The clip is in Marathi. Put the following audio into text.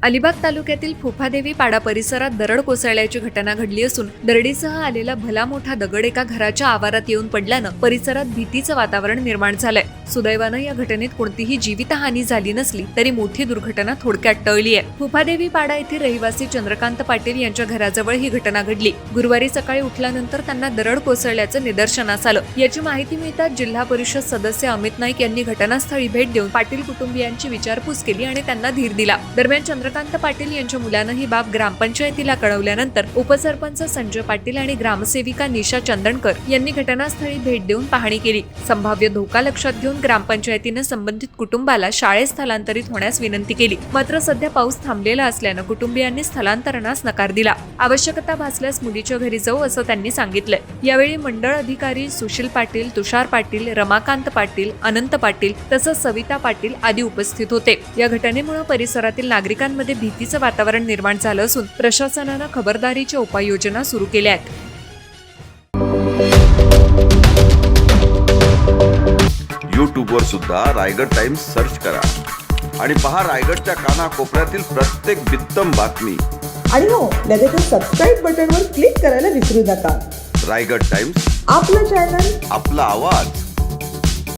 अलिबाग तालुक्यातील फुफादेवी पाडा परिसरात दरड कोसळल्याची घटना घडली असून दरडीसह आलेला भला मोठा दगड एका घराच्या आवारात येऊन पडल्यानं परिसरात भीतीचं वातावरण निर्माण झालंय. सुदैवानं या घटनेत कोणतीही जीवितहानी झाली नसली तरी मोठी दुर्घटना थोडक्यात टळली आहे. फुफादेवी पाडा येथील रहिवासी चंद्रकांत पाटील यांच्या घराजवळ ही घटना घडली. गुरुवारी सकाळी उठल्यानंतर त्यांना दरड कोसळल्याचं निदर्शनास आलं. याची माहिती मिळताच जिल्हा परिषद सदस्य अमित नाईक यांनी घटनास्थळी भेट देऊन पाटील कुटुंबियांची विचारपूस केली आणि त्यांना धीर दिला. दरम्यान चंद्रकांत पाटील यांच्या मुलानं ही बाब ग्रामपंचायतीला कळवल्यानंतर उपसरपंच संजय पाटील आणि ग्रामसेविका निशा चंदनकर यांनी घटनास्थळी भेट देऊन पाहणी केली. संभाव्य धोका लक्षात घेऊन ग्रामपंचायतीनं संबंधित कुटुंबाला शाळेत स्थलांतरित होण्यास विनंती केली. मात्र सध्या पाऊस थांबलेला असल्यानं कुटुंबियांनी स्थलांतरणास नकार दिला. आवश्यकता भासल्यास मुलीच्या घरी जाऊ असं त्यांनी सांगितलंय. यावेळी मंडळ अधिकारी सुशील पाटील, तुषार पाटील, रमाकांत पाटील, अनंत पाटील तसंच सविता पाटील आदी उपस्थित होते. या घटनेमुळे परिसरातील नागरिकांमध्ये भीतीचं वातावरण निर्माण झालं असून प्रशासनानं खबरदारीच्या उपाययोजना सुरू केल्या आहेत. यूट्यूबवर सुद्धा रायगड टाइम्स सर्च करा आणि पहा रायगडच्या कानाकोपऱ्यातील प्रत्येक बित्तम बातमी. आणि हो, लगेच सबस्क्राईब बटनवर क्लिक करायला विसरू नका. रायगड टाइम्स, आपलं चॅनल, आपला आवाज.